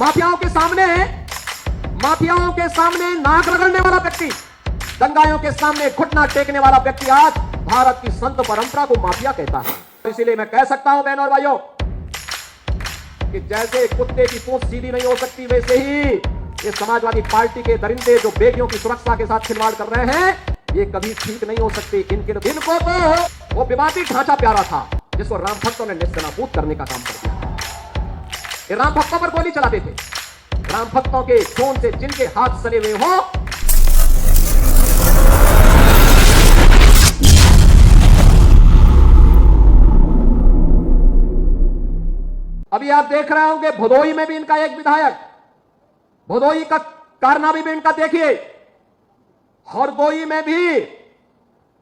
माफियाओं के सामने नाक रगड़ने वाला व्यक्ति, दंगाइयों के सामने घुटना टेकने वाला व्यक्ति आज भारत की संत परंपरा को माफिया कहता है। इसीलिए मैं कह सकता हूं बहनों और भाइयों कि जैसे कुत्ते की पूंछ सीधी नहीं हो सकती, वैसे ही ये समाजवादी पार्टी के दरिंदे जो बेटियों की सुरक्षा के साथ खिलवाड़ कर रहे हैं, ये कभी ठीक नहीं हो सकते। इनको तो वो विवादी ढांचा प्यारा था जिसको राम भक्तों ने नेस्तनाबूद करने का काम कर दिया। ये राम भक्तों पर गोली चलाते थे, राम भक्तों के खून से जिनके हाथ सने हुए हो। अभी आप देख रहे होंगे भदोही में भी इनका एक विधायक, भदोही का कारनामा भी इनका देखिए, हरदोई में भी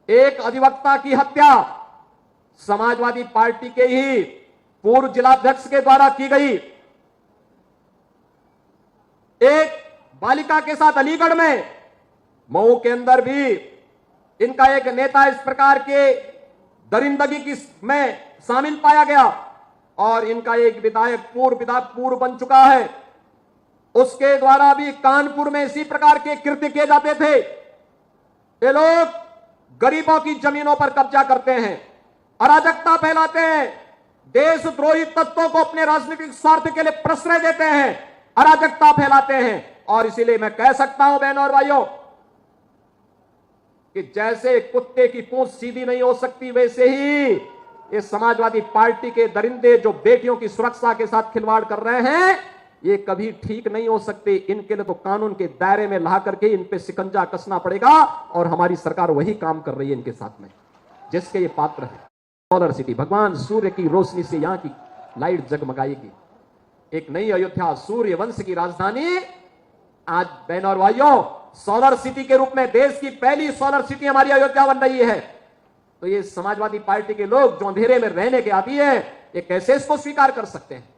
एक अधिवक्ता की हत्या समाजवादी पार्टी के ही पूर्व जिलाध्यक्ष के द्वारा की गई। एक बालिका के साथ अलीगढ़ में, मऊ के अंदर भी इनका एक नेता इस प्रकार के दरिंदगी की में शामिल पाया गया और इनका एक विधायक पूर्व बन चुका है, उसके द्वारा भी कानपुर में इसी प्रकार के कृत्य किए जाते थे। ये लोग गरीबों की जमीनों पर कब्जा करते हैं, अराजकता फैलाते हैं, देशद्रोही तत्वों को अपने राजनीतिक स्वार्थ के लिए प्रश्रय देते हैं, अराजकता फैलाते हैं। और इसीलिए मैं कह सकता हूं बहनों और भाइयों कि जैसे कुत्ते की पूंछ सीधी नहीं हो सकती, वैसे ही ये समाजवादी पार्टी के दरिंदे जो बेटियों की सुरक्षा के साथ खिलवाड़ कर रहे हैं, ये कभी ठीक नहीं हो सकते। इनके लिए तो कानून के दायरे में ला करके इन पे शिकंजा कसना पड़ेगा और हमारी सरकार वही काम कर रही है इनके साथ में, जिसके ये पात्र है। सोलर सिटी, भगवान सूर्य की रोशनी से यहां की लाइट जगमगाएगी। एक नई अयोध्या, सूर्य वंश की राजधानी, आज बहनों और भाइयों सोलर सिटी के रूप में देश की पहली सोलर सिटी हमारी अयोध्या बन रही है। तो ये समाजवादी पार्टी के लोग जो अंधेरे में रहने के आदी है, ये कैसे इसको स्वीकार कर सकते हैं?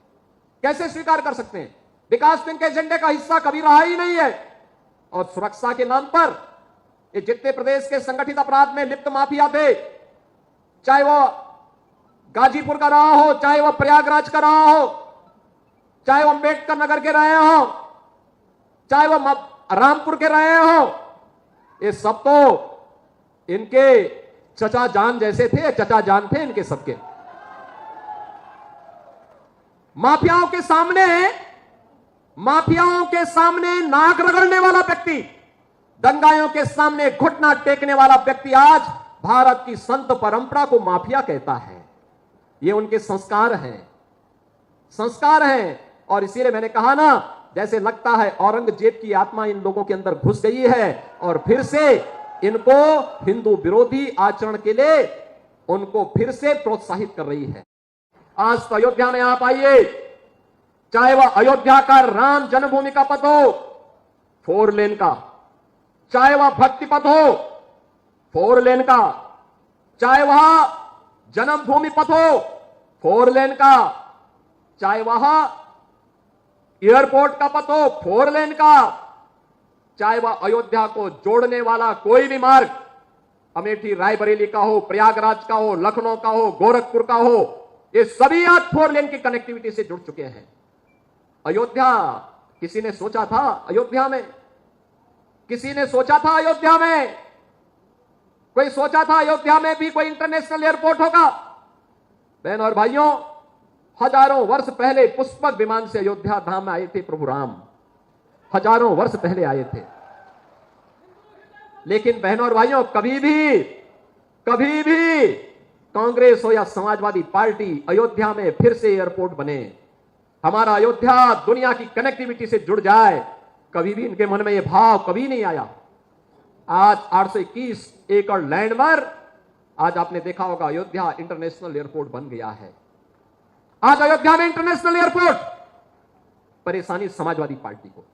कैसे स्वीकार कर सकते हैं? विकास के एजेंडे का हिस्सा कभी रहा ही नहीं है। और सुरक्षा के नाम पर ये जितने प्रदेश के संगठित अपराध में लिप्त माफिया थे, चाहे वो गाजीपुर का रहा हो, चाहे वो प्रयागराज का रहा हो, चाहे वो अंबेडकर नगर के रहे हो, चाहे वो रामपुर के रहे हो, ये सब तो इनके चचा जान जैसे थे, चचा जान थे इनके सबके। माफियाओं के सामने नाक रगड़ने वाला व्यक्ति, दंगाइयों के सामने घुटना टेकने वाला व्यक्ति आज भारत की संत परंपरा को माफिया कहता है। ये उनके संस्कार हैं। और इसीलिए मैंने कहा ना, जैसे लगता है औरंगजेब की आत्मा इन लोगों के अंदर घुस गई है और फिर से इनको हिंदू विरोधी आचरण के लिए उनको फिर से प्रोत्साहित कर रही है। आज तो अयोध्या में आप आइए, चाहे वह अयोध्या का राम जन्मभूमि का पथ हो 4 लेन का, चाहे वह भक्ति पथ हो 4 लेन का, चाहे वह जन्मभूमि पथ हो 4 लेन का, चाहे वह एयरपोर्ट का पथ हो 4 लेन का, चाहे वह अयोध्या को जोड़ने वाला कोई भी मार्ग अमेठी रायबरेली का हो, प्रयागराज का हो, लखनऊ का हो, गोरखपुर का हो, ये सभी आज 4 लेन की कनेक्टिविटी से जुड़ चुके हैं। अयोध्या, किसी ने सोचा था अयोध्या में भी कोई इंटरनेशनल एयरपोर्ट होगा? बहनों और भाइयों, हजारों वर्ष पहले पुष्पक विमान से अयोध्या धाम में आए थे प्रभु राम, हजारों वर्ष पहले आए थे। लेकिन बहनों और भाइयों, कभी भी कांग्रेस हो या समाजवादी पार्टी अयोध्या में फिर से एयरपोर्ट बने, हमारा अयोध्या दुनिया की कनेक्टिविटी से जुड़ जाए, कभी भी इनके मन में यह भाव कभी नहीं आया। आज 821 एकड़ लैंड पर आज आपने देखा होगा अयोध्या इंटरनेशनल एयरपोर्ट बन गया है। आज अयोध्या में इंटरनेशनल एयरपोर्ट, परेशानी समाजवादी पार्टी को।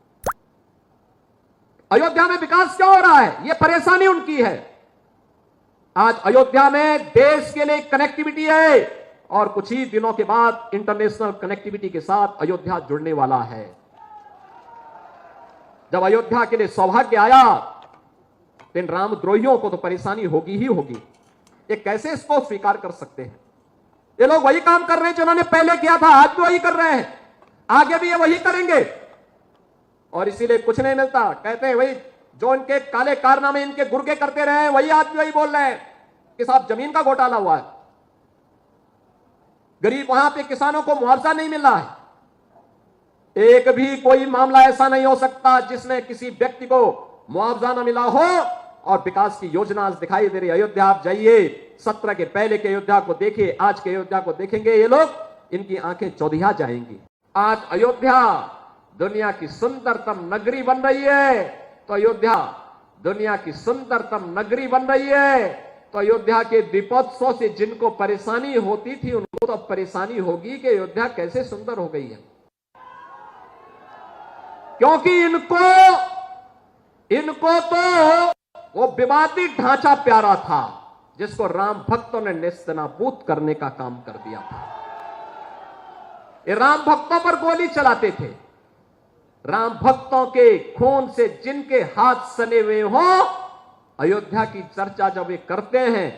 अयोध्या में विकास क्यों हो रहा है? यह परेशानी उनकी है। आज अयोध्या में देश के लिए कनेक्टिविटी है और कुछ ही दिनों के बाद इंटरनेशनल कनेक्टिविटी के साथ अयोध्या जुड़ने वाला है। जब अयोध्या के लिए सौभाग्य आया, तो इन रामद्रोहियों को तो परेशानी होगी ही होगी। ये कैसे इसको स्वीकार कर सकते हैं? ये लोग वही काम कर रहे हैं जो उन्होंने पहले किया था, आज भी वही कर रहे हैं। आगे भी ये वही करेंगे। और इसीलिए कुछ नहीं मिलता। कहते हैं वही जो इनके काले कारनामे इनके गुर्गे करते रहे हैं, वही आदमी वही बोल रहे हैं कि साहब जमीन का घोटाला हुआ है, गरीब वहां पे किसानों को मुआवजा नहीं मिल रहा है। एक भी कोई मामला ऐसा नहीं हो सकता जिसमें किसी व्यक्ति को मुआवजा न मिला हो। और विकास की योजना आज दिखाई दे रही। अयोध्या आप जाइए, 17 के पहले के अयोध्या को देखिए, आज के अयोध्या को देखेंगे ये लोग, इनकी आंखें चौधिया जाएंगी। आज अयोध्या दुनिया की सुंदरतम नगरी बन रही है, तो अयोध्या दुनिया की सुंदरतम नगरी बन रही है, तो अयोध्या के दीपोत्सव से जिनको परेशानी होती थी उनको तो अब परेशानी होगी कि अयोध्या कैसे सुंदर हो गई है। क्योंकि इनको तो वो विवादित ढांचा प्यारा था जिसको राम भक्तों ने नेस्तनाबूद करने का काम कर दिया था। ये राम भक्तों पर गोली चलाते थे। राम भक्तों के खून से जिनके हाथ सने हुए हों, अयोध्या की चर्चा जब वे करते हैं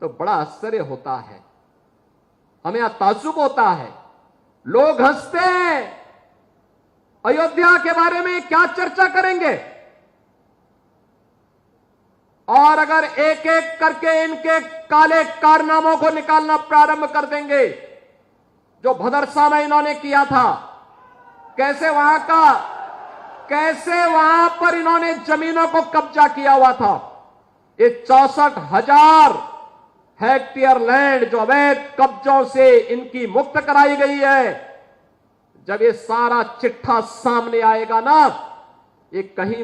तो बड़ा आश्चर्य होता है, हमें ताज्जुब होता है। लोग हंसते हैं, अयोध्या के बारे में क्या चर्चा करेंगे। और अगर एक एक करके इनके काले कारनामों को निकालना प्रारंभ कर देंगे, जो भदरसा में इन्होंने किया था, कैसे वहां पर इन्होंने जमीनों को कब्जा किया हुआ था। ये 64,000 हेक्टेयर लैंड जो अवैध कब्जों से इनकी मुक्त कराई गई है, जब ये सारा चिट्ठा सामने आएगा ना, ये कहीं